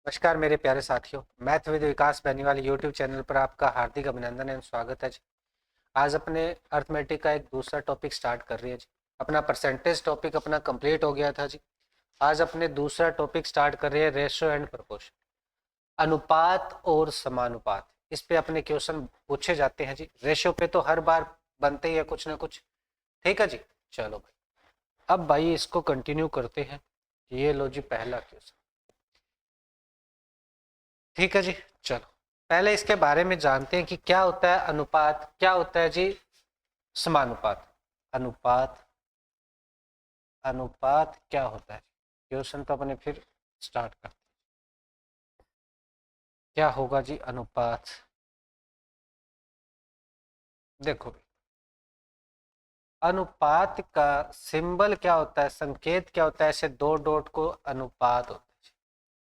नमस्कार मेरे प्यारे साथियों, math with Vikas Beniwal YouTube channel पर आपका हार्दिक अभिनंदन एवं स्वागत है जी। आज अपने अर्थमेटिक का एक दूसरा टॉपिक स्टार्ट कर रही है जी। अपना परसेंटेज टॉपिक अपना कंप्लीट हो गया था जी। आज अपने दूसरा टॉपिक स्टार्ट कर रही है रेशो एंड प्रोपोर्शन, अनुपात और समानुपात। इस पे अपने क्वेश्चन पूछे जाते हैं जी। रेशो पे तो हर बार बनते ही है कुछ ना कुछ। ठीक है जी, चलो भाई अब भाई इसको कंटिन्यू करते हैं। ये लो जी पहला क्वेश्चन। ठीक है जी, चलो पहले इसके बारे में जानते हैं कि क्या होता है अनुपात, क्या होता है जी समानुपात। अनुपात अनुपात क्या होता है? क्वेश्चन तो अपने फिर स्टार्ट करते हैं। क्या होगा जी अनुपात? देखो अनुपात का सिंबल क्या होता है, संकेत क्या होता है? ऐसे दो डॉट को अनुपात होता है।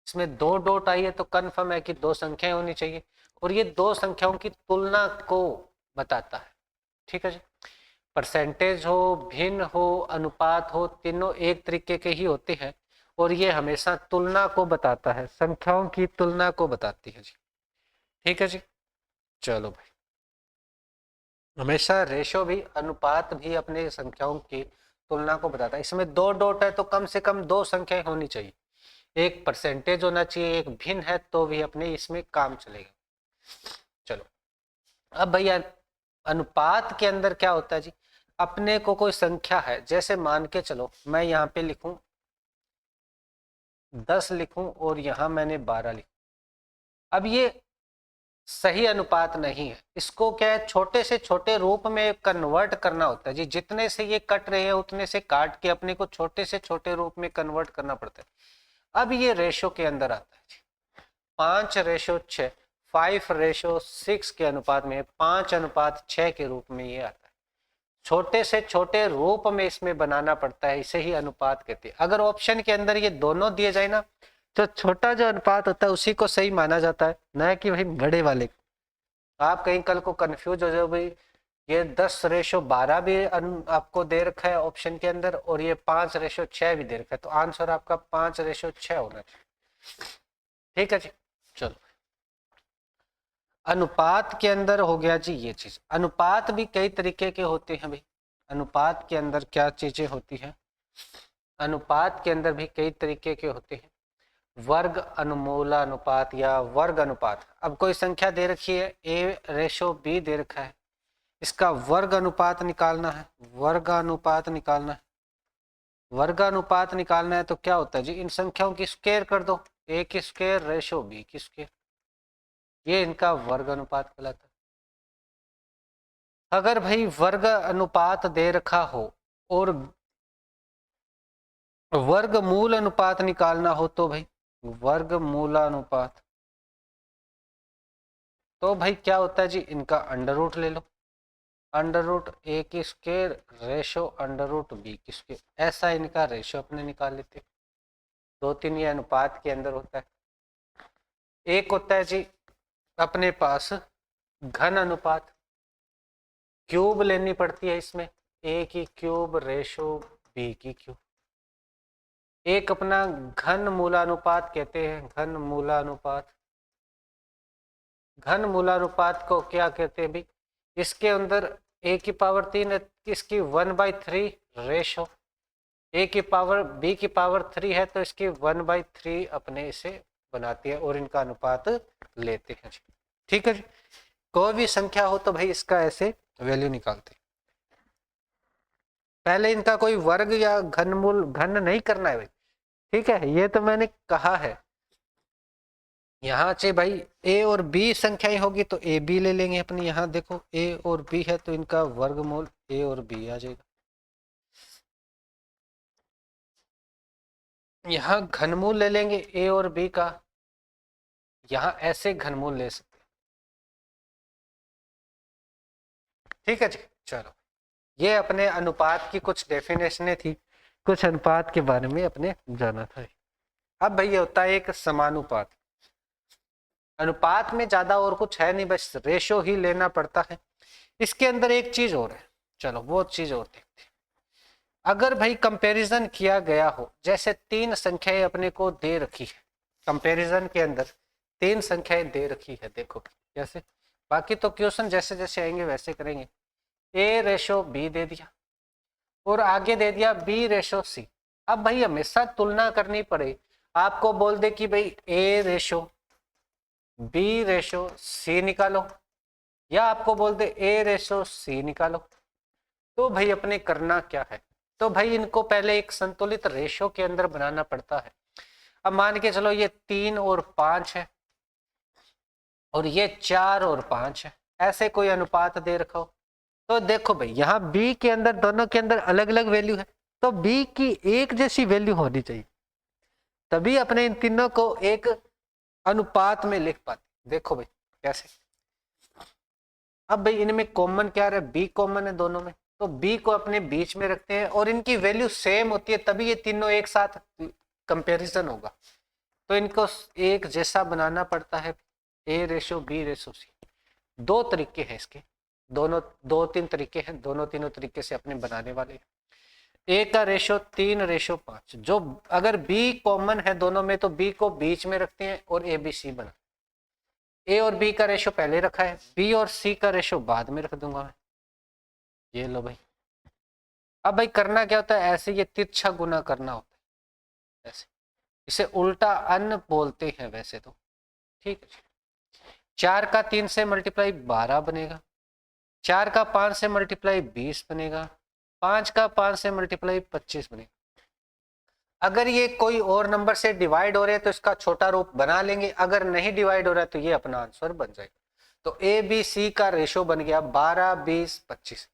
इसमें दो डॉट आई है तो कन्फर्म है कि दो संख्याएं होनी चाहिए, और ये दो संख्याओं की तुलना को बताता है। ठीक है जी। परसेंटेज हो, भिन्न हो, अनुपात हो, तीनों एक तरीके के ही होते हैं, और ये हमेशा तुलना को बताता है, संख्याओं की तुलना को बताती है जी। ठीक है जी, चलो भाई हमेशा रेशो भी, अनुपात भी अपने संख्याओं की तुलना को बताता है। इसमें दो डॉट है तो कम से कम दो संख्याएं होनी चाहिए, एक परसेंटेज होना चाहिए, एक भिन्न है तो भी अपने इसमें काम चलेगा। चलो अब भैया अनुपात के अंदर क्या होता है जी, अपने को कोई संख्या है, जैसे मान के चलो मैं यहाँ पे लिखूं 10 लिखूं और यहां मैंने 12 लिखूं। अब ये सही अनुपात नहीं है, इसको क्या है छोटे से छोटे रूप में कन्वर्ट करना होता है जी। जितने से ये कट रहे हैं उतने से काट के अपने को छोटे से छोटे रूप में कन्वर्ट करना पड़ता है। अब ये रेशो के अंदर आता है जी, 5:6, 5:6 के अनुपात में 5:6 के रूप में ये आता है। छोटे से छोटे रूप में इसमें बनाना पड़ता है, इसे ही अनुपात कहते हैं। अगर ऑप्शन के अंदर ये दोनों दिए जाए ना, तो छोटा जो अनुपात होता है उसी को सही माना जाता है, न कि भाई बड़े वाले। आप कहीं कल को कंफ्यूज हो जाओ भाई, ये 10:12 भी आपको दे रखा है ऑप्शन के अंदर, और ये 5:6 भी दे रखा है, तो आंसर आपका 5:6 होना चाहिए। ठीक है जी, चलो अनुपात के अंदर हो गया जी ये चीज। अनुपात भी कई तरीके के होते हैं भाई। अनुपात के अंदर क्या चीजें होती हैं? अनुपात के अंदर भी कई तरीके के होते हैं। वर्ग अनुमूलानुपात या वर्ग अनुपात। अब कोई संख्या दे रखी है A/B दे रखा है, इसका वर्ग अनुपात निकालना है। वर्गानुपात निकालना है, वर्गानुपात निकालना है तो क्या होता है जी, इन संख्याओं की स्क्वायर कर दो, A² B²। ये इनका वर्ग अनुपात कहलाता है। अगर भाई वर्ग अनुपात दे रखा हो और वर्गमूल अनुपात निकालना हो तो भाई वर्गमूलानुपात, तो भाई क्या होता है जी, इनका अंडर रूट ले लो। अंडर रूट A²/√B², ऐसा इनका रेशो अपने निकाल लेते। दो तीन ये अनुपात के अंदर होता है। एक होता है जी अपने पास घन अनुपात, क्यूब लेनी पड़ती है इसमें, A³ B³। एक अपना घन मूलानुपात कहते हैं, घन मूलानुपात। घन मूलानुपात को क्या कहते हैं भाई, इसके अंदर A³ इसकी 1/3 रेशो, B³ है तो इसकी 1/3 अपने इसे बनाती है, और इनका अनुपात लेते हैं। ठीक है जी, कोई भी संख्या हो तो भाई इसका ऐसे वैल्यू निकालते हैं। पहले इनका कोई वर्ग या घनमूल घन नहीं करना है भाई। ठीक है, ये तो मैंने कहा है। यहाँ से भाई A और B संख्याएं होगी तो AB ले लेंगे अपने। यहाँ देखो A और B है तो इनका वर्गमूल A और B आ जाएगा। यहाँ घनमूल ले लेंगे A और B का, यहाँ ऐसे घनमूल ले सकते हैं। ठीक है जी, चलो ये अपने अनुपात की कुछ डेफिनेशनें थी, कुछ अनुपात के बारे में अपने जाना था। अब भाई ये होता है एक समानुपात। अनुपात में ज्यादा और कुछ है नहीं, बस रेशो ही लेना पड़ता है। इसके अंदर एक चीज और है, चलो वो चीज और देखते हैं। अगर भाई कंपैरिजन किया गया हो, जैसे तीन संख्याएं अपने को दे रखी है, कंपैरिजन के अंदर 3 संख्याएं दे रखी है, देखो कैसे। बाकी तो क्वेश्चन जैसे जैसे आएंगे वैसे करेंगे। ए रेशो बी दे दिया और आगे दे दिया बी रेशो सी। अब भाई हमेशा तुलना करनी पड़े, आपको बोल दे कि भाई ए रेशो बी रेशो सी निकालो, या आपको बोल दे ए रेशो सी निकालो, तो भाई अपने करना क्या है, तो भाई इनको पहले एक संतुलित रेशो के अंदर बनाना पड़ता है। अब मान के चलो ये 3 और 5 है और ये 4 और 5 है, ऐसे कोई अनुपात दे रखा हो, तो देखो भाई यहाँ b के अंदर दोनों के अंदर अलग अलग वैल्यू है, तो b की एक जैसी वैल्यू होनी चाहिए, तभी अपने इन तीनों को एक अनुपात में लिख पाते। देखो भाई कैसे। अब भाई इनमें कॉमन क्या है, b कॉमन है दोनों में, तो b को अपने बीच में रखते हैं और इनकी वैल्यू सेम होती है, तभी ये तीनों एक साथ कंपैरिजन होगा। तो इनको एक जैसा बनाना पड़ता है, a ratio b ratio c। दो तरीके हैं इसके, दोनों 2-3 तरीके हैं, दोनों तीनों तरीके से अपने बनाने वाले हैं। ए का रेशो 3 रेशो 5, जो अगर b कॉमन है दोनों में तो b को बीच में रखते हैं और ए बी सी बना। ए और बी का रेशो पहले रखा है, बी और सी का रेशो बाद में रख दूंगा मैं। ये लो भाई। अब भाई करना क्या होता है, ऐसे ये तिरछा गुना करना होता है, ऐसे इसे उल्टा अन्न बोलते हैं वैसे तो, ठीक है। 4 का 3 से मल्टीप्लाई 12 बनेगा, 4 का 5 से मल्टीप्लाई 20 बनेगा, 5 का 5 से मल्टीप्लाई 25 बनेगा। अगर ये कोई और नंबर से डिवाइड हो रहे हैं तो इसका छोटा रूप बना लेंगे, अगर नहीं डिवाइड हो रहा है तो ये अपना आंसर बन जाएगा। तो ए बी सी का रेशो बन गया 12 20 25।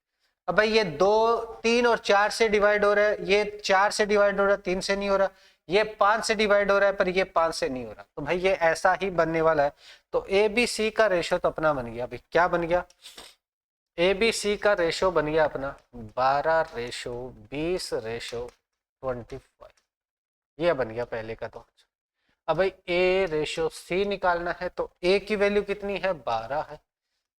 अब भाई ये 2 3 और 4 से डिवाइड हो रहा है, ये 4 से डिवाइड हो रहा है, 3 से नहीं हो रहा, ये 5 से डिवाइड हो रहा है पर ये 5 से नहीं हो रहा, तो भाई ये ऐसा ही बनने वाला है। तो ए बी सी का रेशो तो अपना बन गया भाई, क्या बन गया, ए बी सी का रेशो बन गया अपना 12 रेशो 20 रेशो 25, ये बन गया पहले का। तो अब भाई ए रेशो सी निकालना है, तो ए की वैल्यू कितनी है 12 है,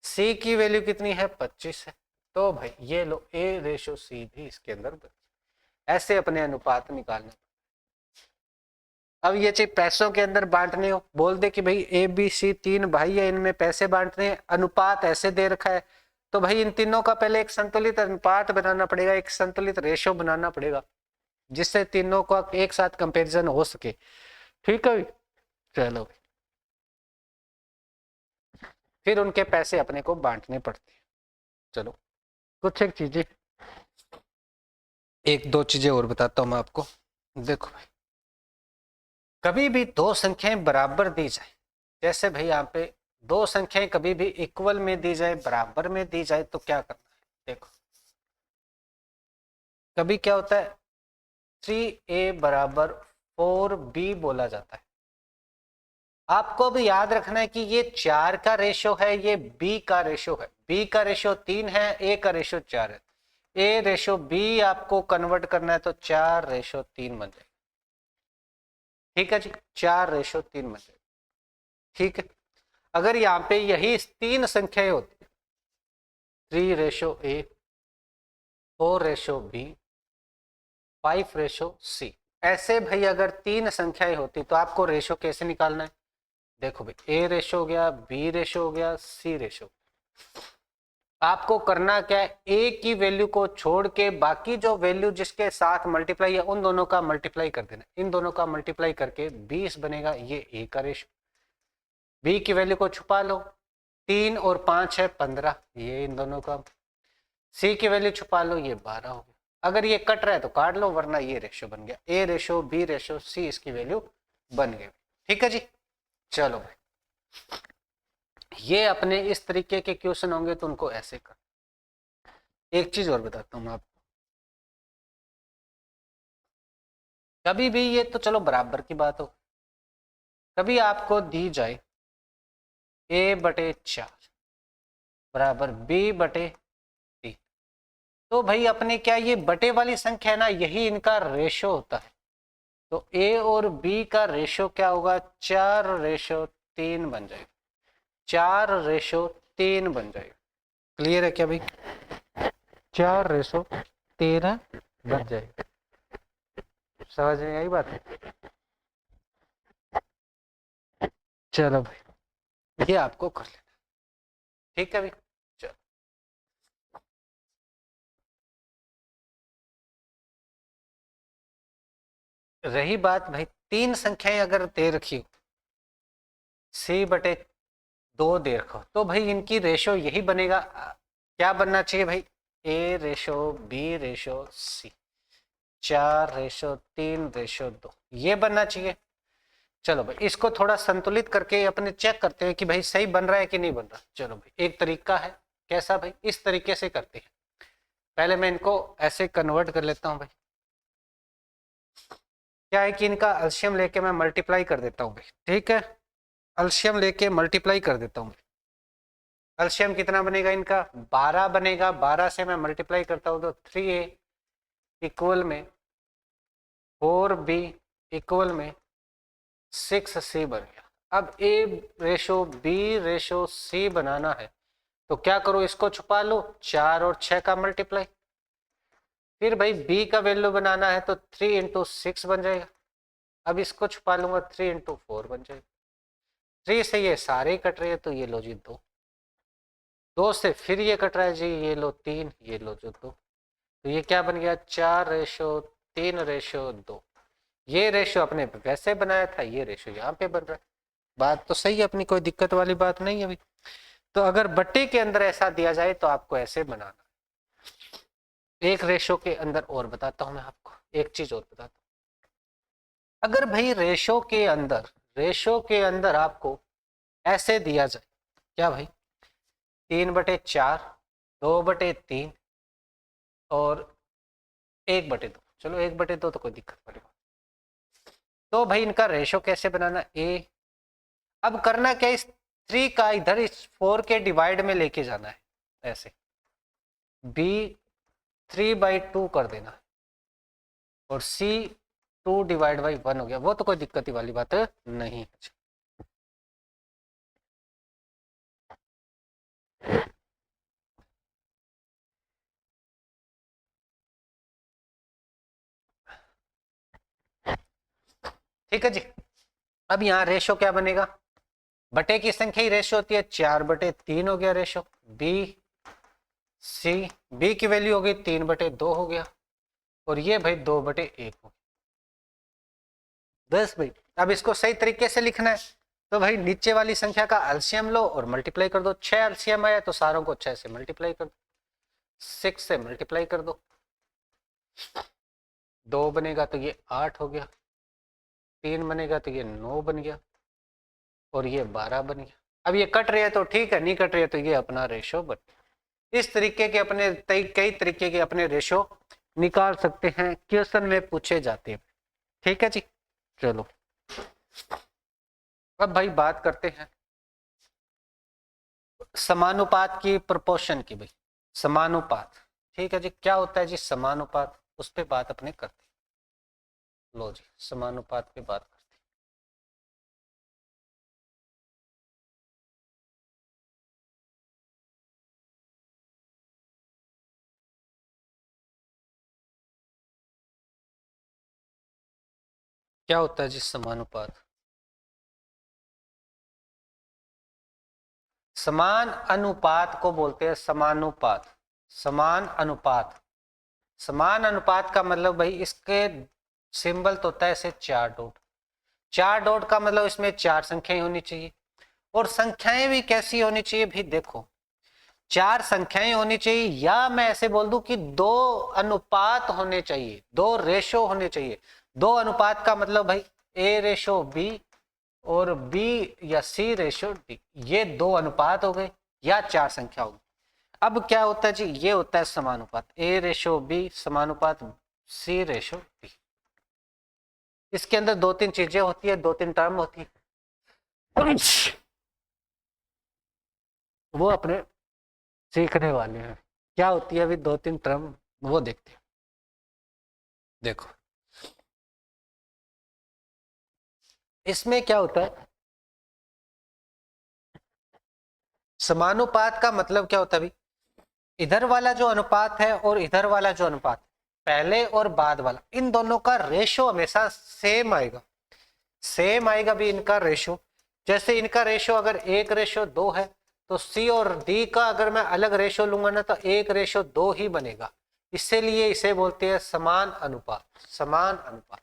सी की वैल्यू कितनी है 25 है, तो भाई ये लो ए रेशो सी भी इसके अंदर बन। ऐसे अपने अनुपात निकालना। अब ये चाहिए पैसों के अंदर बांटने हो, बोल दे कि भाई ए बी सी 3 भाई है, इनमें पैसे बांटने हैं, अनुपात ऐसे दे रखा है, तो भाई इन तीनों का पहले एक संतुलित अनुपात बनाना पड़ेगा, एक संतुलित रेशो बनाना पड़ेगा, जिससे तीनों का एक साथ कंपैरिजन हो सके, ठीक है। चलो फिर उनके पैसे अपने को बांटने पड़ते हैं। चलो कुछ एक चीजें, एक दो चीजें और बताता हूं मैं आपको। देखो भाई कभी भी दो संख्याएं बराबर दी जाए, जैसे भाई यहाँ पे दो संख्याएं कभी भी इक्वल में दी जाए, बराबर में दी जाए, तो क्या करना है। देखो कभी क्या होता है 3a बराबर 4b बोला जाता है, आपको अब याद रखना है कि ये 4 का रेशो है, ये b का रेशो है, b का रेशो 3 है, a का रेशो 4 है, a रेशो b आपको कन्वर्ट करना है तो 4 रेशो 3 बन जाएगा, ठीक है जी, 4 रेशो 3 बन जाएगा, ठीक है। अगर यहाँ पे यही 3 संख्याएं होती 3 ratio a 4 ratio b 5 ratio c, ऐसे भाई अगर 3 संख्याएं होती तो आपको रेशो कैसे निकालना है। देखो भाई ए रेशो हो गया, बी रेशो हो गया, सी रेशो। आपको करना क्या है, ए की वैल्यू को छोड़ के बाकी जो वैल्यू जिसके साथ मल्टीप्लाई है उन दोनों का मल्टीप्लाई कर देना, इन दोनों का मल्टीप्लाई करके 20 बनेगा, ये ए का रेशो। बी की वैल्यू को छुपा लो, 3 और 5 है 15, ये इन दोनों का। सी की वैल्यू छुपा लो, ये 12 हो गया। अगर ये कट रहा है तो काट लो, वरना ये रेशो बन गया, ए रेशो बी रेशो सी, इसकी वैल्यू बन गई, ठीक है जी। चलो भाई ये अपने इस तरीके के क्वेश्चन होंगे तो उनको ऐसे कर। एक चीज और बताता हूं मैं आपको, कभी भी ये तो चलो बराबर की बात हो, कभी आपको दी जाए a/4 बराबर b/3, तो भाई अपने क्या ये बटे वाली संख्या है ना, यही इनका रेशो होता है, तो a और b का रेशो क्या होगा 4 रेशो 3 बन जाएगा, 4 रेशो 3 बन जाएगा। क्लियर है क्या भाई, 4 रेशो 13 बन जाएगा, समझ में आई बात। चलो भाई ये आपको कर लेना, ठीक है भाई। चलो रही बात भाई, तीन संख्याएं अगर दे रखी हो, C/2 दे रखो, तो भाई इनकी रेशो यही बनेगा। क्या बनना चाहिए भाई, A/B/C, 4/3/2, ये बनना चाहिए। चलो भाई इसको थोड़ा संतुलित करके अपने चेक करते हैं कि भाई सही बन रहा है कि नहीं बन रहा। चलो भाई एक तरीका है, कैसा भाई, इस तरीके से करते हैं। पहले मैं इनको ऐसे कन्वर्ट कर लेता हूँ भाई। क्या है कि इनका एलसीएम लेके मैं मल्टीप्लाई कर देता हूँ भाई, ठीक है। एलसीएम लेके मल्टीप्लाई कर देता हूँ। एलसीएम कितना बनेगा इनका, 12 बनेगा। 12 से मैं मल्टीप्लाई करता हूँ तो 3A इक्वल में 4B इक्वल में 6C बन गया। अब A/B/C बनाना है तो क्या करो, इसको छुपा लो, 4 और 6 का मल्टीप्लाई। फिर भाई B का वैल्यू बनाना है तो 3 × 6 बन जाएगा। अब इसको छुपा लूंगा, 3 × 4 बन जाएगा। 3 से ये सारे कट रहे हैं तो ये लो जी 2, 2 से फिर ये कट रहा है जी, ये लो 3, ये लो जो 2, तो ये क्या बन गया, 4/3/2। ये रेशो अपने वैसे बनाया था, ये रेशो यहाँ पे बन रहा है। बात तो सही है अपनी, कोई दिक्कत वाली बात नहीं है अभी। तो अगर बट्टे के अंदर ऐसा दिया जाए तो आपको ऐसे बनाना। एक रेशो के अंदर और बताता हूं मैं आपको, एक चीज और बताता हूं। अगर भाई रेशो के अंदर आपको ऐसे दिया जाए, क्या भाई, 3/4, 2/3 और 1/2। चलो 1/2 तो कोई दिक्कत वाली बात। तो भाई इनका रेशो कैसे बनाना, ए। अब करना क्या, इस 3 का इधर इस 4 के डिवाइड में लेके जाना है ऐसे, B 3/2 कर देना है और C 2/1 हो गया। वो तो कोई दिक्कत वाली बात नहीं है। ठीक है जी। अब यहाँ रेशो क्या बनेगा, बटे की संख्या ही रेशो होती है, 4/3 हो गया रेशो। B की वैल्यू हो गई 3/2 हो गया, और ये भाई 2/1 हो गया। बस भाई अब इसको सही तरीके से लिखना है तो भाई नीचे वाली संख्या का एलसीएम लो और मल्टीप्लाई कर दो। 6 एलसीएम आया तो सारों को 6 से मल्टीप्लाई कर दो, 6 से मल्टीप्लाई कर दो, 2 बनेगा तो ये 8 हो गया, 3 बनेगा तो ये 9 बन गया, और ये 12 बन गया। अब ये कट रही है तो ठीक है, नहीं कट रही है तो ये अपना रेशो बन। इस तरीके के अपने कई तरीके के अपने रेशो निकाल सकते हैं, क्वेश्चन में पूछे जाते हैं। ठीक है जी। चलो अब भाई बात करते हैं समानुपात की, प्रोपोर्शन की। भाई समानुपात, ठीक है जी, क्या होता है जी समानुपात, उस पर बात अपने करते हैं। लो जी समानुपात पे बात करते हैं। क्या होता है जी समानुपात, समान अनुपात को बोलते हैं समानुपात। समान अनुपात, समान अनुपात का मतलब भाई इसके सिंबल तो होता है ऐसे 4 डॉट। 4 डॉट का मतलब इसमें 4 संख्याएं होनी चाहिए, और संख्याएं भी कैसी होनी चाहिए भी, देखो 4 संख्याएं होनी चाहिए, या मैं ऐसे बोल दूं कि 2 अनुपात होने चाहिए, 2 रेशो होने चाहिए। 2 अनुपात का मतलब भाई A/B और B या C/D, ये 2 अनुपात हो गए या 4 संख्या हो गई। अब क्या होता है जी, ये होता है समानुपात, A/B समानुपात C/D। इसके अंदर 2-3 चीजें होती है, 2-3 टर्म होती है, वो अपने सीखने वाले हैं। क्या होती है अभी 2-3 टर्म, वो देखते हैं। देखो इसमें क्या होता है, समानुपात का मतलब क्या होता है भाई, इधर वाला जो अनुपात है और इधर वाला जो अनुपात, पहले और बाद वाला, इन दोनों का रेशो हमेशा सेम आएगा। सेम आएगा भी इनका रेशो, जैसे इनका रेशो अगर 1:2 है तो सी और डी का अगर मैं अलग रेशो लूंगा ना तो 1:2 ही बनेगा। इसीलिए इसे बोलते हैं समान अनुपात। समान अनुपात।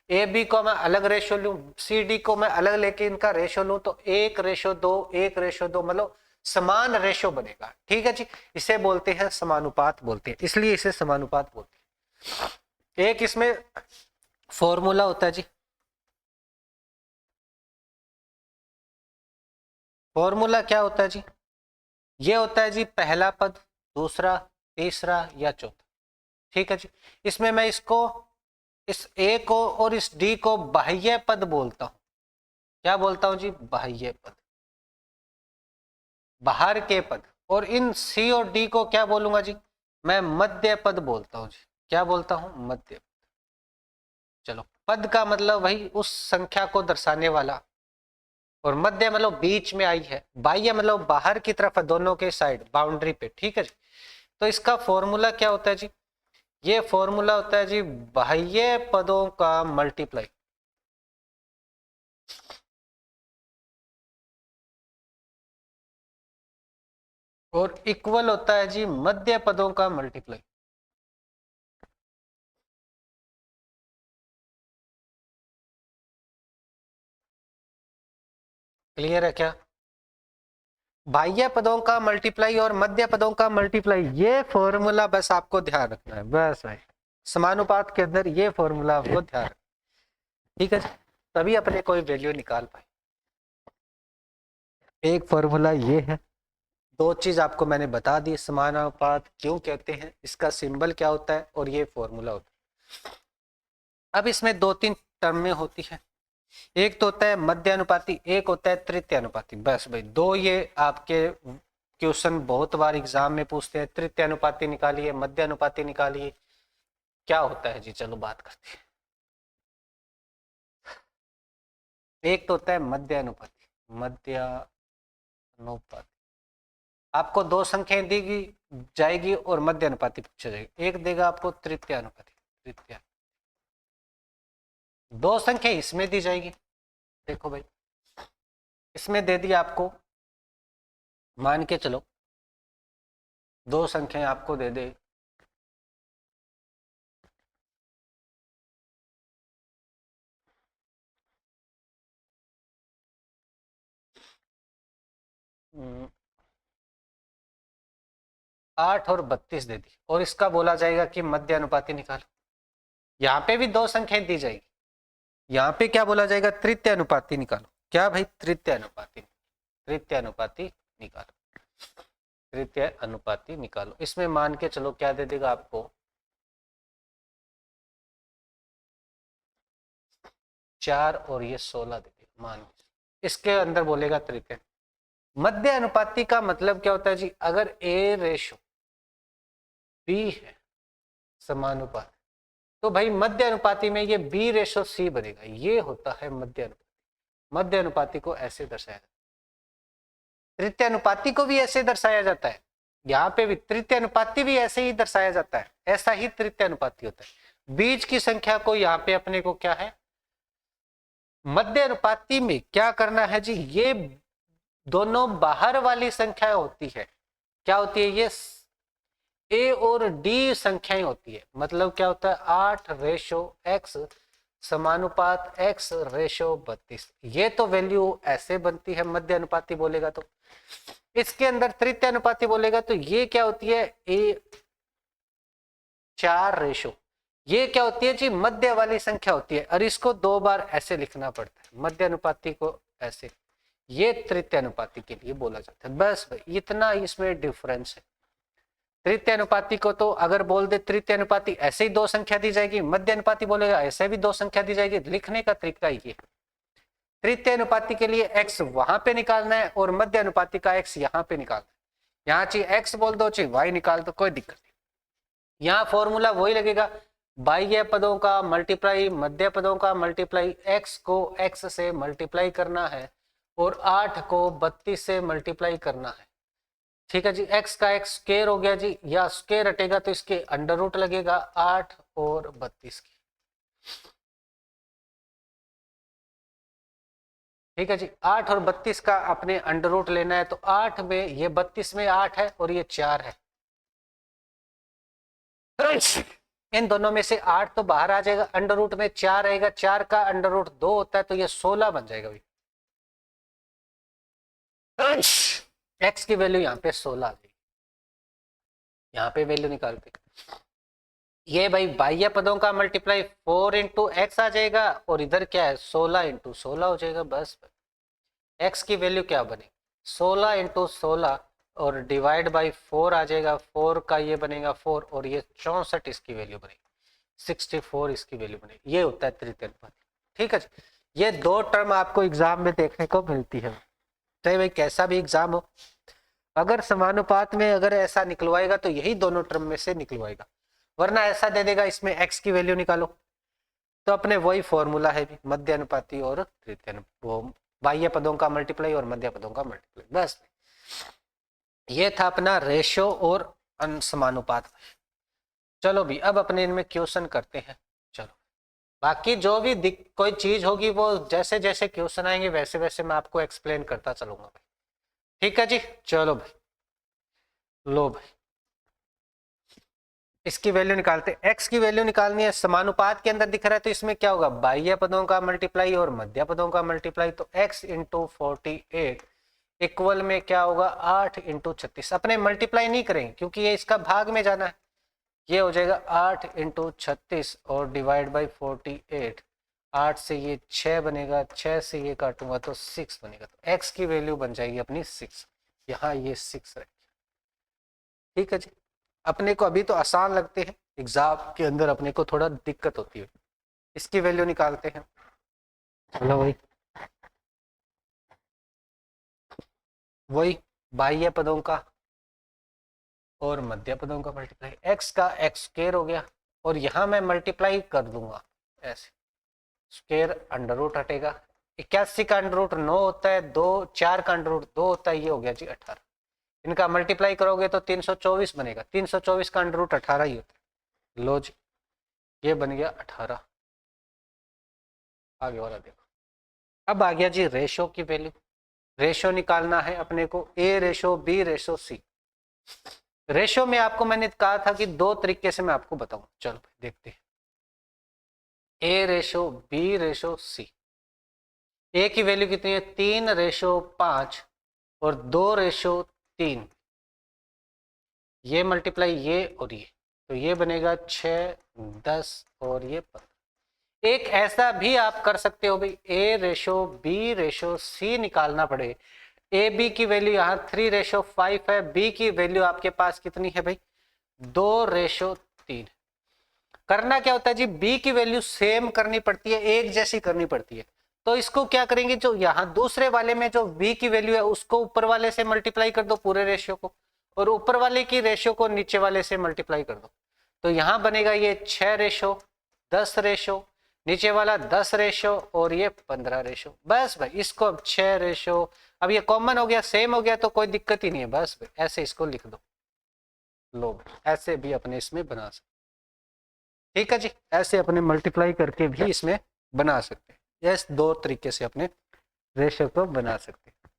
ए बी को मैं अलग रेशो लूं, सी डी को मैं अलग लेके इनका रेशो लूं तो 1:2 1:2 मतलब समान रेशो बनेगा। ठीक है जी, इसे बोलते हैं समानुपात बोलते हैं, इसलिए इसे समानुपात बोलते हैं। एक इसमें फॉर्मूला होता है जी, फॉर्मूला क्या होता है जी? ये होता है जी पहला पद, दूसरा, तीसरा या चौथा। ठीक है जी, इसमें मैं इसको, इस ए को और इस डी को बाह्य पद बोलता हूं। क्या बोलता हूं जी? बाह्य पद, बाहर के पद। और इन सी और डी को क्या बोलूंगा जी? मैं मध्य पद बोलता हूं जी। क्या बोलता हूं? मध्य। चलो, पद का मतलब वही उस संख्या को दर्शाने वाला, और मध्य मतलब बीच में आई है, बाह्य मतलब बाहर की तरफ है, दोनों के साइड बाउंड्री पे। ठीक है जी, तो इसका फॉर्मूला क्या होता है जी? ये फॉर्मूला होता है जी बाह्य पदों का मल्टीप्लाई, और इक्वल होता है जी मध्य पदों का मल्टीप्लाई। क्लियर है क्या? बाह्य पदों का मल्टीप्लाई और मध्य पदों का मल्टीप्लाई, ये फॉर्मूला बस आपको ध्यान रखना है, बस भाई। समानुपात के अंदर ये फॉर्मूला आपको ध्यान रखना। ठीक है, तभी अपने कोई वैल्यू निकाल पाए। एक फॉर्मूला ये है, दो चीज आपको मैंने बता दी, समानुपात क्यों कहते हैं, इसका सिंबल क्या होता है, और ये फॉर्मूला होता है। अब इसमें दो तीन टर्में होती है, एक तो होता है मध्य अनुपाती, एक होता है तृतीय अनुपाती। बस भाई, दो ये आपके क्वेश्चन बहुत बार एग्जाम में पूछते हैं, तृतीय अनुपाती निकालिए, मध्य अनुपाती निकालिए। क्या होता है जी? चलो बात करते हैं। एक तो होता है मध्य अनुपाती, मध्य अनुपाती। आपको दो संख्याएं दी जाएगी और मध्य अनुपाती पूछा जाएगा। एक देगा आपको तृतीय अनुपाती, तृतीय। दो संख्या इसमें दी जाएगी, देखो भाई, इसमें दे दिया आपको, मान के चलो दो संख्याएं आपको दे दे, हम्म, 8 और 32 दे दी, और इसका बोला जाएगा कि मध्य अनुपाती निकालो। यहाँ पे भी दो संख्याएं दी जाएगी, यहाँ पे क्या बोला जाएगा? तृतीय अनुपाती निकालो। क्या भाई? तृतीय अनुपाती, तृतीय अनुपाती निकालो, तृतीय अनुपाती निकालो। इसमें मान के चलो क्या दे देगा आपको? 4 और ये 16 दे देगा, मान के इसके अंदर बोलेगा तृतीय। मध्य अनुपाती का मतलब क्या होता है जी? अगर ए रेशो बी है, समानुपात, तो भाई मध्य अनुपाती में ये B/C बनेगा, ये होता है मध्य अनुपाती। मध्य अनुपाती को ऐसे दर्शाया जाता है, तृतीय अनुपाती को भी ऐसे दर्शाया जाता है, यहाँ पे भी तृतीय अनुपाती भी ऐसे ही दर्शाया जाता है, ऐसा ही तृतीय अनुपाती होता है। बीच की संख्या को यहाँ पे अपने को क्या है? मध्य अनुपाती में क्या करना है जी? ये दोनों बाहर वाली संख्या होती है, क्या होती है? ये ए और डी संख्याएं होती है। मतलब क्या होता है? 8:x समानुपात x/32, ये तो वैल्यू ऐसे बनती है मध्य अनुपाती बोलेगा तो। इसके अंदर तृतीय अनुपाती बोलेगा तो ये क्या होती है? ए 4, ये क्या होती है जी? मध्य वाली संख्या होती है, और इसको दो बार ऐसे लिखना पड़ता है, मध्य अनुपाती को ऐसे, ये तृतीय अनुपाती के लिए बोला जाता है। बस भाई इतना इसमें डिफरेंस है। तृतीय अनुपाती को तो अगर बोल दे तृतीय अनुपाती ऐसे ही दो संख्या दी जाएगी, मध्य अनुपाती बोलेगा ऐसे भी दो संख्या दी जाएगी। लिखने का तरीका ये, तृतीय अनुपाती के लिए x वहां पे निकालना है और मध्य अनुपाती का x यहाँ पे निकालना है। यहाँ चाहे x बोल दो चाहे y निकाल दो, कोई दिक्कत नहीं। यहाँ फॉर्मूला वही लगेगा, बाह्य पदों का मल्टीप्लाई, मध्य पदों का मल्टीप्लाई, x को x से मल्टीप्लाई करना है और 8 को 32 से मल्टीप्लाई करना है। ठीक है जी, x का x स्क्वायर हो गया जी, या स्क्वायर हटेगा तो इसके अंडर रूट लगेगा 8 और 32 की। ठीक है जी। 8 और 32 का अपने अंडर रूट लेना है, तो 8 में ये 32 में 8 है और ये 4 है, इन दोनों में से 8 तो बाहर आ जाएगा, अंडर रूट में 4 रहेगा, 4 का अंडर रूट 2 होता है, तो ये 16 बन जाएगा भाई। एक्स की वैल्यू यहाँ पे 16 आ जाएगी, यहाँ पे वैल्यू निकालते, ये भाई बाह्य पदों का मल्टीप्लाई 4 इंटू एक्स आ जाएगा, और इधर क्या है 16 इंटू 16 हो जाएगा। बस एक्स की वैल्यू क्या बनेगी 16 इंटू 16 और डिवाइड बाई 4 आ जाएगा, 4 का ये बनेगा 4 और ये 64 इसकी वैल्यू बनेगी, 64 इसकी वैल्यू बनेगी। ये होता है तृतीय अनुपात। ठीक है जी। ये दो टर्म आपको एग्जाम में देखने को मिलती है, चाहे भाई कैसा भी एग्जाम हो, अगर समानुपात में अगर ऐसा निकलवाएगा तो यही दोनों टर्म में से निकलवाएगा, वरना ऐसा दे देगा इसमें एक्स की वैल्यू निकालो, तो अपने वही फॉर्मूला है भी, मध्य अनुपाती और तृतीय वो बाह्य पदों का मल्टीप्लाई और मध्य पदों का मल्टीप्लाई। बस ये था अपना रेशो और समानुपात। चलो भी अब अपने इनमें क्वेश्चन करते हैं। चलो बाकी जो भी कोई चीज होगी वो जैसे जैसे क्वेश्चन आएंगे वैसे वैसे मैं आपको एक्सप्लेन करता चलूंगा भाई। ठीक है जी। चलो भाई, लो भाई इसकी वैल्यू निकालते, एक्स की वैल्यू निकालनी है, समानुपात के अंदर दिख रहा है तो इसमें क्या होगा बाह्य पदों का मल्टीप्लाई और मध्य पदों का मल्टीप्लाई, तो x इंटू 48 इक्वल में क्या होगा 8 इंटू 36। अपने मल्टीप्लाई नहीं करेंगे क्योंकि ये इसका भाग में जाना है, ये हो जाएगा 8 इंटू 36 और डिवाइड बाई 48, 8 से ये 6 बनेगा, 6 से ये काटूंगा तो 6 बनेगा, तो x की वैल्यू बन जाएगी अपनी 6, यहाँ ये 6 रहेगी। ठीक है जी। अपने को अभी तो आसान लगते हैं, एग्जाम के अंदर अपने को थोड़ा दिक्कत होती है। इसकी वैल्यू निकालते हैं। चलो भाई वही बाह्य पदों का और मध्य पदों का मल्टीप्लाई, एक्स का एक्स स्क्वायर हो गया और यहां मैं मल्टीप्लाई कर दूंगा ऐसे, स्क्वायर अंडर रूट हटेगा, 81 का अंडर रूट 9 होता है, 2 4 का अंडर रूट 2 होता है, ये हो गया जी 18। इनका मल्टीप्लाई करोगे तो 324 बनेगा, 324 का अंडर रूट 18 ही होता है। लो जी ये बन गया 18। आगे वाला देखो, अब आ गया जी रेशो की वैल्यू। रेशो निकालना है अपने को, ए रेशो बी रेशो सी। रेशो में आपको मैंने कहा था कि दो तरीके से मैं आपको बताऊं, चलो देखते हैं। ए रेशो बी रेशो सी, ए की वैल्यू कितनी है 3:5 और 2:3, ये मल्टीप्लाई ये और ये, तो ये बनेगा 6 10 और ये 15। एक ऐसा भी आप कर सकते हो भाई, ए रेशो बी रेशो सी निकालना पड़े, ए बी की वैल्यू यहाँ 3:5 है, बी की वैल्यू आपके पास कितनी है भाई 2:3। करना क्या होता है जी, बी की वैल्यू सेम करनी पड़ती है, एक जैसी करनी पड़ती है, तो इसको क्या करेंगे जो यहाँ दूसरे वाले में जो बी की वैल्यू है उसको ऊपर वाले से मल्टीप्लाई कर दो पूरे रेशियो को, और ऊपर वाले की रेशियो को नीचे वाले से मल्टीप्लाई कर दो, तो यहाँ बनेगा ये 6:10, नीचे वाला 10 और ये 15। बस भाई इसको अब 6, अब ये कॉमन हो गया, सेम हो गया, तो कोई दिक्कत ही नहीं है। बस भाई ऐसे इसको लिख दो, लो ऐसे भी अपने इसमें बना सकते। ठीक है जी, ऐसे अपने मल्टीप्लाई करके भी इसमें बना सकते हैं, इस दो तरीके से अपने रेशियो को बना सकते हैं।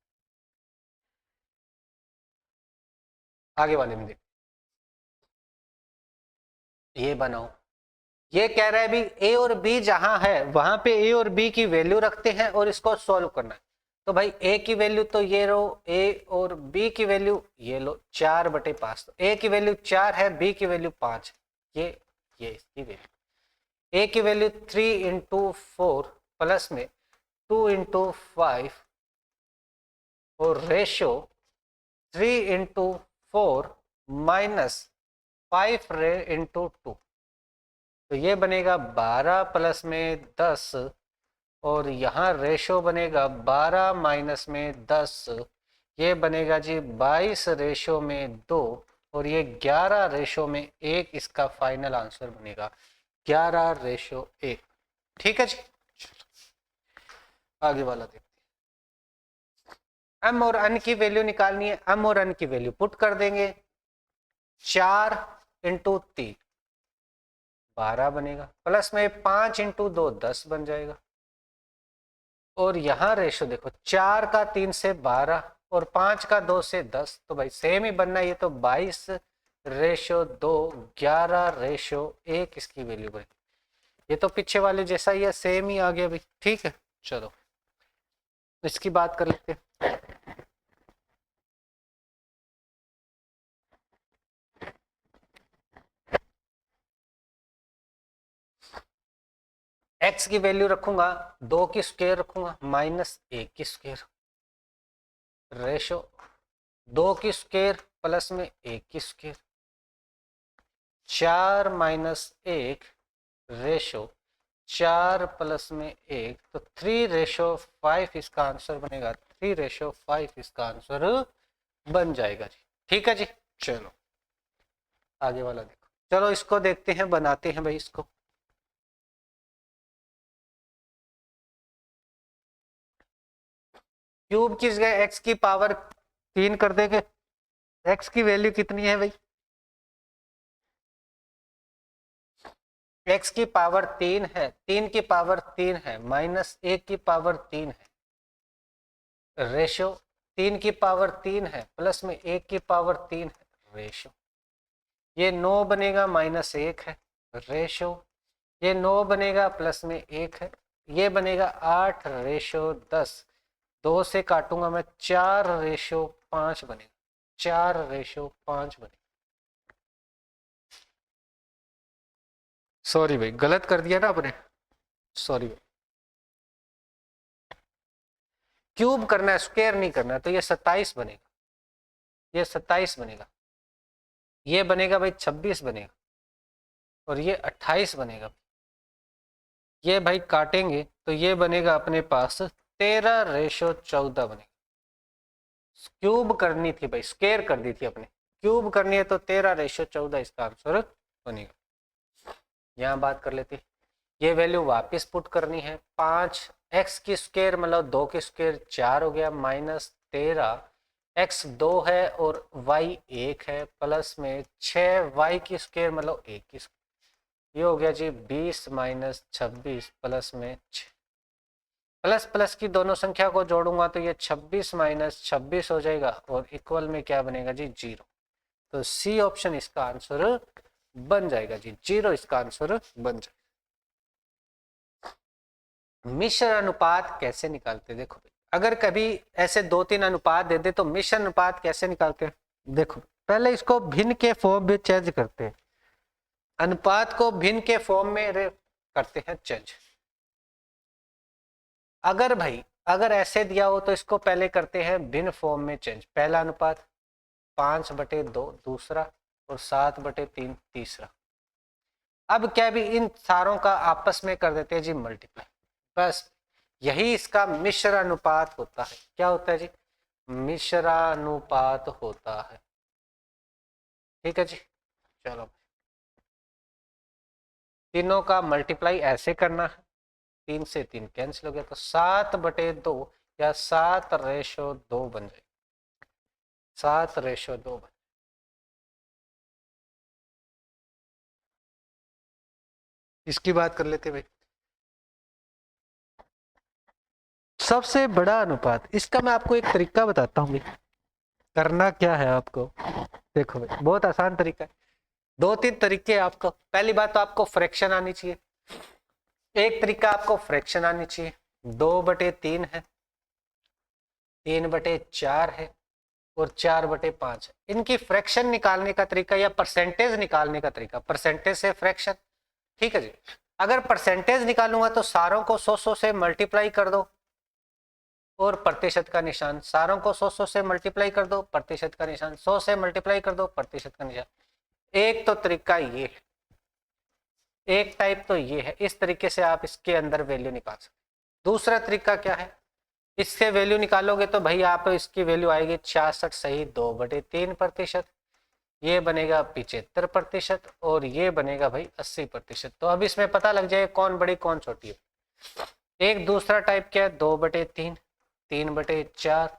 आगे वाले में देखिए, ये बनाओ, ये कह रहा है भी ए और बी जहां है वहां पे ए और बी की वैल्यू रखते हैं और इसको सॉल्व करना है, तो भाई ए की वैल्यू तो ये रो, ए और बी की वैल्यू ये लो 4/5, तो ए की वैल्यू 4 है, बी की वैल्यू 5, ये इसकी वैल्यू, ए की वैल्यू 3 × 4 प्लस में 2 × 5 और रेशो 3 × 4 माइनस 5 × 2, तो ये बनेगा 12 प्लस में 10 और यहाँ रेशो बनेगा 12 माइनस में 10, ये बनेगा जी 22 रेशो में 2 और ये 11 रेशो में 1, इसका फाइनल आंसर बनेगा 11:1। ठीक है जी। आगे वाला देखते हैं, एम और अन की वैल्यू निकालनी है, एम और अन की वैल्यू पुट कर देंगे, 4 × 3 12 बनेगा, प्लस में 5 × 2 10 बन जाएगा, और यहाँ रेशो देखो 4 का 3 से 12 और 5 का 2 से 10, तो भाई सेम ही बनना है। ये तो 22:2, 11:1 इसकी वैल्यू बनी। ये तो पीछे वाले जैसा ही है, सेम ही आ गया भाई। ठीक है, चलो इसकी बात कर लेते हैं। x की वैल्यू रखूंगा 2 की स्क्वायर रखूंगा -1 की स्क्वायर, रेशो 2 की स्क्वायर प्लस में 1 की स्क्वायर, 4 - 1 रेशो 4 प्लस में 1, तो 3:5 इसका आंसर बनेगा। 3:5 इसका आंसर बन जाएगा जी। ठीक है जी, चलो आगे वाला देखो। चलो इसको देखते हैं, बनाते हैं भाई इसको। क्यूब की जगह x की पावर 3 कर देंगे। x की वैल्यू कितनी है भाई? x की पावर 3 है, 3 की पावर 3 है, -1 की पावर 3 है, रेशो 3 की पावर 3 है प्लस में 1 की पावर 3 है, रेशो ये 9 बनेगा -1 है, रेशो ये 9 बनेगा प्लस में 1 है, ये बनेगा 8:10। 2 से काटूंगा मैं, 4:5 बनेगा, 4:5 बनेगा। सॉरी भाई, गलत कर दिया ना आपने, सॉरी भाई। क्यूब करना है, स्क्वायर नहीं करना है, तो ये 27 बनेगा, ये 27 बनेगा, ये बनेगा भाई 26 बनेगा, और ये 28 बनेगा। ये भाई काटेंगे तो ये बनेगा अपने पास 13:14 बनेगा। क्यूब करनी थी भाई, स्क्वायर कर दी थी अपने, क्यूब करनी है तो 13:14 इसका आंसर बनेगा। यहाँ बात कर लेते, ये वैल्यू वापस पुट करनी है। 5x की स्क्वायर मतलब 2 की स्क्वायर 4 हो गया, -13, x 2 है और y 1 है, प्लस में 6y की स्क्वायर मतलब 1 की स्क्वायर, ये हो गया जी 20 - 26 प्लस में 6। प्लस प्लस की दोनों संख्या को जोड़ूंगा तो ये 26 - 26 हो जाएगा, और इक्वल में क्या बनेगा जी 0। तो सी ऑप्शन इसका आंसर बन जाएगा जी, 0 इसका आंसर बन जाएगा। मिश्र अनुपात कैसे निकालते, देखो अगर कभी ऐसे 2-3 अनुपात दे दे तो मिश्र अनुपात कैसे निकालते हैं। देखो पहले इसको भिन्न के फॉर्म में चेंज करते हैं, अनुपात को भिन्न के फॉर्म में करते हैं चेंज। अगर भाई अगर ऐसे दिया हो तो इसको पहले करते हैं भिन्न फॉर्म में चेंज। पहला अनुपात 5/2 दूसरा, और 7/3 तीसरा। अब क्या भी इन सारों का आपस में कर देते हैं जी मल्टीप्लाई, बस यही इसका मिश्र अनुपात होता है। क्या होता है जी? मिश्रानुपात होता है। ठीक है जी, चलो तीनों का मल्टीप्लाई ऐसे करना है, 3 से 3 कैंसिल हो गया, तो 7/2 या 7:2 बन जाएगा, 7:2 बन। इसकी बात कर लेते भाई, सबसे बड़ा अनुपात। इसका मैं आपको एक तरीका बताता हूँ भाई, करना क्या है आपको। देखो भाई बहुत आसान तरीका है, 2-3 तरीके आपको। पहली बात तो आपको फ्रैक्शन आनी चाहिए, एक तरीका आपको फ्रैक्शन आनी चाहिए। 2/3 है, 3/4 है, और 4/5 है। इनकी फ्रैक्शन निकालने का तरीका या परसेंटेज निकालने का तरीका, परसेंटेज से फ्रैक्शन। ठीक है जी, अगर परसेंटेज निकालूंगा तो सारों को 100 से मल्टीप्लाई कर दो और प्रतिशत का निशान, सारों को 100 से मल्टीप्लाई कर दो, प्रतिशत का निशान 100 से मल्टीप्लाई कर दो, प्रतिशत का निशान। एक तो तरीका ये है, एक टाइप तो ये है, इस तरीके से आप इसके अंदर वैल्यू निकाल सकते। दूसरा तरीका क्या है, इससे वैल्यू निकालोगे तो भाई आप इसकी वैल्यू आएगी 66 सही 2/3%, ये बनेगा 75%, और ये बनेगा भाई 80%। तो अब इसमें पता लग जाएगा कौन बड़ी कौन छोटी है। एक दूसरा टाइप क्या है, 2/3, 3/4,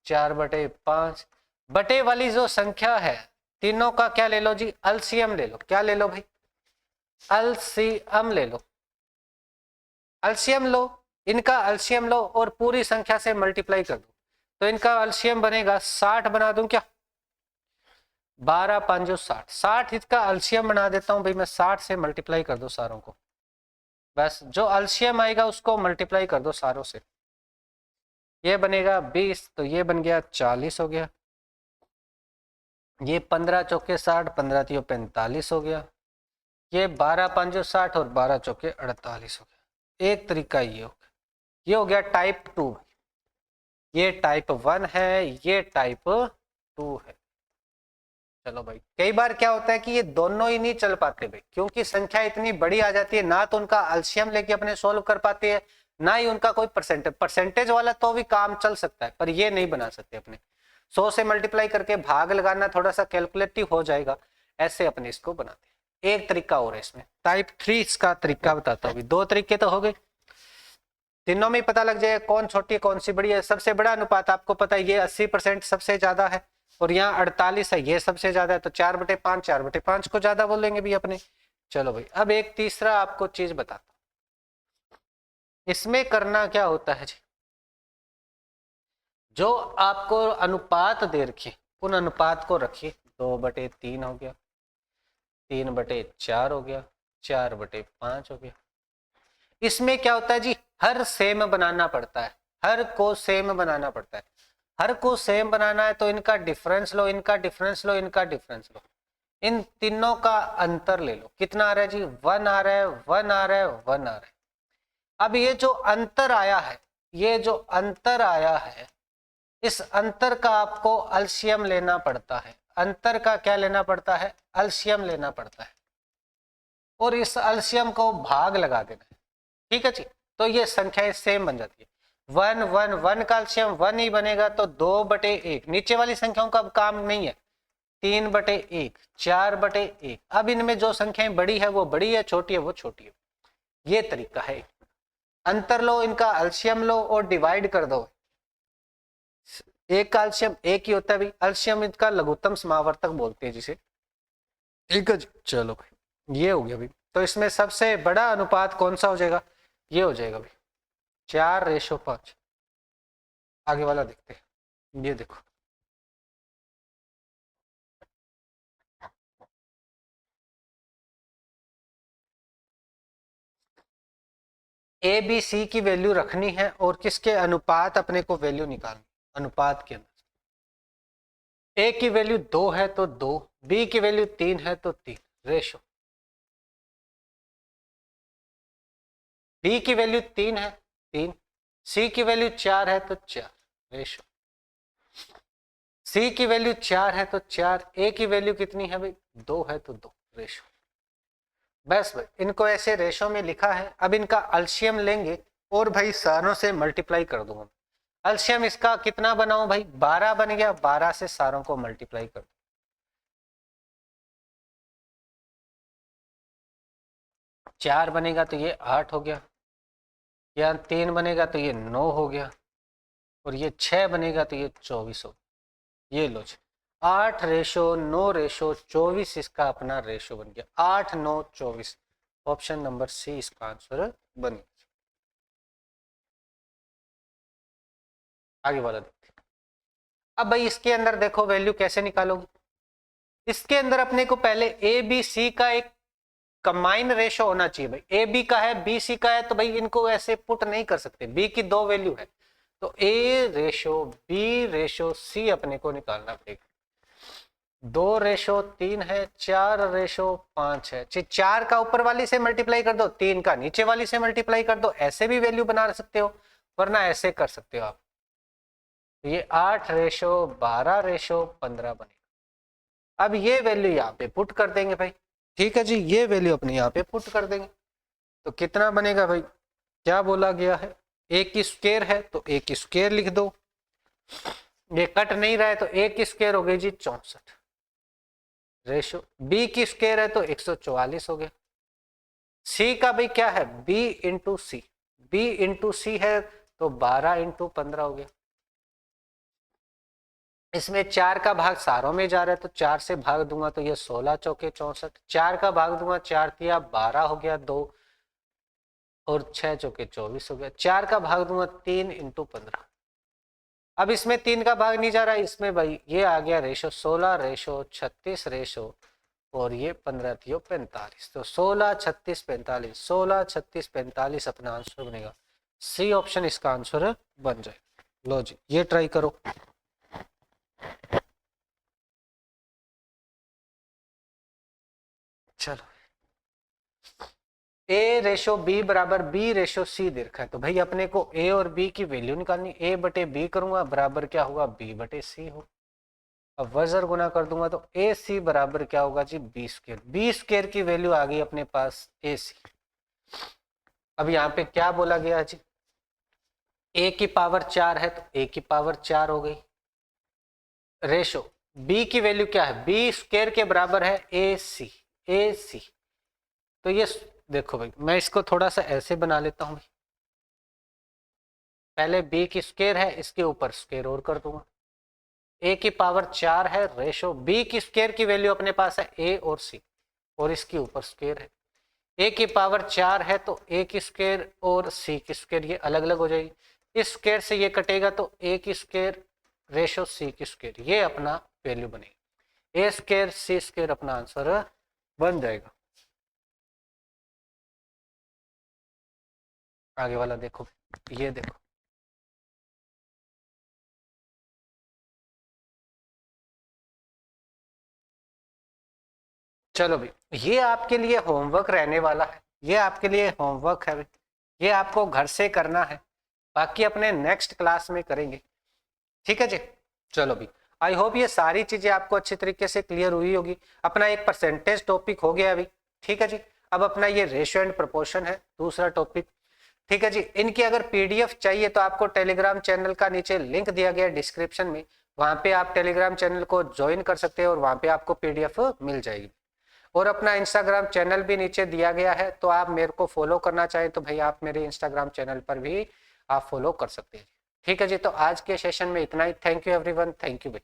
4/5। बटे वाली जो संख्या है तीनों का क्या ले लो जी, एलसीएम ले लो। क्या ले लो भाई, एलसीएम ले लो, एलसीएम लो। इनका एलसीएम लो और पूरी संख्या से मल्टीप्लाई कर दो, तो इनका एलसीएम बनेगा 60 बना दूं क्या, 12 5 60, 60 इसका एलसीएम बना देता हूं भाई मैं, 60 से मल्टीप्लाई कर दो सारों को, बस जो एलसीएम आएगा उसको मल्टीप्लाई कर दो सारों से, ये बनेगा 20, तो ये बन गया 40 हो गया, ये 15 चौके 60, 15 तियो 45 हो गया, ये 12 5 60 और 12 चौके 48 हो गया। एक तरीका ये हो गया, ये हो गया टाइप 2, ये टाइप 1 है, ये टाइप 2 है। चलो भाई, कई बार क्या होता है कि ये दोनों ही नहीं चल पाते भाई, क्योंकि संख्या इतनी बड़ी आ जाती है, ना तो उनका एलसीएम लेके अपने सोल्व कर पाते हैं, ना ही उनका कोई परसेंटेज वाला तो भी काम चल सकता है, पर ये नहीं बना सकते अपने। 100 से मल्टीप्लाई करके भाग लगाना थोड़ा सा कैलकुलेटिव हो जाएगा, ऐसे अपने इसको बनाते हैं। एक तरीका और है इसमें, टाइप 3 इसका तरीका बताता हूँ। 2 तरीके तो हो गए, तीनों में पता लग जाएगा कौन छोटी है कौन सी बड़ी है। सबसे बड़ा अनुपात आपको पता है ये 80% सबसे ज्यादा है, और यहाँ 48 है, ये सबसे ज्यादा है, तो 4/5 4/5 को ज्यादा बोलेंगे भी अपने। चलो भाई, अब एक तीसरा आपको चीज बताता हूं, इसमें करना क्या होता है जी, जो आपको अनुपात दे रखिए उन अनुपात को रखिए, 2/3 हो गया, 3/4 हो गया, 4/5 हो गया। इसमें क्या होता है जी, हर सेम बनाना पड़ता है, हर को सेम बनाना पड़ता है। हर को सेम बनाना है तो इनका डिफरेंस लो, इनका डिफरेंस लो, इनका डिफरेंस लो, इन तीनों का अंतर ले लो। कितना आ रहा है जी, 1 आ रहा है, 1 आ रहा है, 1 आ रहा है। अब ये जो अंतर आया है, ये जो अंतर आया है, इस अंतर का आपको एलसीएम लेना पड़ता है। अंतर का क्या लेना पड़ता है, एलसीएम लेना पड़ता है, और इस एलसीएम को भाग लगा देना है। ठीक है जी, तो ये संख्याएं सेम बन जाती है। 1 1 1 का एलसीएम 1 ही बनेगा, तो 2/1। नीचे वाली संख्याओं का अब काम नहीं है, 3/1, 4/1। अब इनमें जो संख्याएं बड़ी है वो बड़ी है, छोटी है वो छोटी है। ये तरीका है, अंतर लो, इनका एलसीएम लो और डिवाइड कर दो। एक का एलसीएम एक ही होता है भाई, एलसीएम इनका लघुत्तम समावर्तक बोलते हैं जिसे। ठीक है जी, चलो भाई ये हो गया भाई। तो इसमें सबसे बड़ा अनुपात कौन सा हो जाएगा, ये हो जाएगा भाई 4/5। आगे वाला देखते हैं, ये देखो, ए बी सी की वैल्यू रखनी है और किसके अनुपात अपने को वैल्यू निकालनी, अनुपात के अंदर। ए की वैल्यू 2 है तो 2, बी की वैल्यू 3 है तो 3, रेशो। बी की वैल्यू 3 है 3, सी की वैल्यू 4 है तो 4, रेशो। सी की वैल्यू 4 है तो 4, ए की वैल्यू कितनी है भाई, 2 है तो 2, रेशो। बस भाई, इनको ऐसे रेशो में लिखा है। अब इनका एलसीएम लेंगे और भाई सारों से मल्टीप्लाई कर दूंगा। एलसीएम इसका कितना बनाऊं भाई, 12 बन गया, 12 से सारों को मल्टीप्लाई कर दो। 4 बनेगा तो ये 8 हो गया, यहाँ 3 बनेगा तो ये 9 हो गया, और ये 6 बनेगा तो ये 24 हो गया। ये लो जी, 8/9/24 इसका अपना रेशो बन गया, 8 9 24। ऑप्शन नंबर सी इसका आंसर बन गया। आगे वाला देखते हैं। अब भाई इसके अंदर देखो वैल्यू कैसे निकालोगे। इसके अंदर अपने को पहले ए बी सी का एक कंबाइन रेशो होना चाहिए भाई। ए बी का है, बी सी का है, तो भाई इनको ऐसे पुट नहीं कर सकते। बी की 2 वैल्यू है, तो ए रेशो बी रेशो सी अपने को निकालना पड़ेगा। 2/3 है, 4/5 है। 4 का ऊपर वाली से मल्टीप्लाई कर दो, 3 का नीचे वाली से मल्टीप्लाई कर दो, ऐसे भी वैल्यू बना सकते हो, वरना ऐसे कर सकते हो आप। ये 8/12/15 बनेगा। अब ये वैल्यू यहाँ पे पुट कर देंगे भाई। ठीक है जी, ये वैल्यू अपने यहाँ पे पुट कर देंगे, तो कितना बनेगा भाई, क्या बोला गया है, ए की स्क्वायर है तो ए की स्क्वायर लिख दो। ये कट नहीं रहा है तो ए की स्क्वायर हो गई जी 64, रेशो। बी की स्क्वायर है तो 144 हो गया। सी का भाई क्या है, बी इंटू सी, बी इंटू सी है तो 12/15 हो गया। इसमें 4 का भाग सारों में जा रहा है, तो 4 से भाग दूंगा तो ये 16 चौके 64। 4 का भाग दूंगा, 4 तिया 12 हो गया, 2 और 6 चौके 24 हो गया। 4 का भाग दूंगा 3 × 15। अब इसमें 3 का भाग नहीं जा रहा, इसमें भाई ये आ गया रेशो 16 रेशो 36 रेशो और ये 15 थियो 45। तो 16 36 45 16 36 45 अपना आंसर बनेगा। सी ऑप्शन इसका आंसर बन जाएगा। लो जी ये ट्राई करो। चलो ए रेशो बी बराबर बी रेशो सी दे रखा है, तो भाई अपने को ए और बी की वैल्यू निकालनी। ए बटे बी करूंगा बराबर क्या होगा, बी बटे सी हो। अब वजर गुना कर दूंगा तो ए सी बराबर क्या होगा जी, बी स्क्र। बी स्क्र की वैल्यू आ गई अपने पास ए सी। अब यहाँ पे क्या बोला गया जी, ए की पावर 4 है तो ए की पावर 4 हो गई। रेशो बी की वैल्यू क्या है, बी स्क्र के बराबर है ए सी। ए सी तो ये देखो भाई, मैं इसको थोड़ा सा ऐसे बना लेता हूं। पहले बी की स्क्वायर है, इसके ऊपर स्क्वायर और कर दूंगा। ए की पावर 4 है रेशो बी की स्क्वायर की वैल्यू अपने पास है ए और सी और इसके ऊपर स्क्वायर है। ए की पावर 4 है तो ए की स्क्वायर और सी की स्क्वायर ये अलग अलग हो जाएगी। इस स्क्वायर से ये कटेगा तो ए की स्क्वायर रेशो सी की स्क्वायर ये अपना वैल्यू बनेगी। ए स्क्वायर सी स्क्वायर अपना आंसर बन जाएगा। आगे वाला देखो, ये देखो चलो भाई ये आपके लिए होमवर्क रहने वाला है। ये आपके लिए होमवर्क है, ये आपको घर से करना है, बाकी अपने नेक्स्ट क्लास में करेंगे। ठीक है जी। चलो भाई आई होप ये सारी चीजें आपको अच्छी तरीके से क्लियर हुई होगी। अपना एक परसेंटेज टॉपिक हो गया अभी। ठीक है जी। अब अपना ये रेशियो एंड प्रोपोर्शन है दूसरा टॉपिक। ठीक है जी। इनकी अगर पीडीएफ चाहिए तो आपको टेलीग्राम चैनल का नीचे लिंक दिया गया है डिस्क्रिप्शन में, वहां पे आप टेलीग्राम चैनल को ज्वाइन कर सकते हैं और वहां पे आपको पीडीएफ मिल जाएगी। और अपना इंस्टाग्राम चैनल भी नीचे दिया गया है, तो आप मेरे को फॉलो करना चाहें तो भाई आप मेरे इंस्टाग्राम चैनल पर भी आप फॉलो कर सकते हैं। ठीक है जी। तो आज के सेशन में इतना ही। Thank you everyone. Thank you भाई।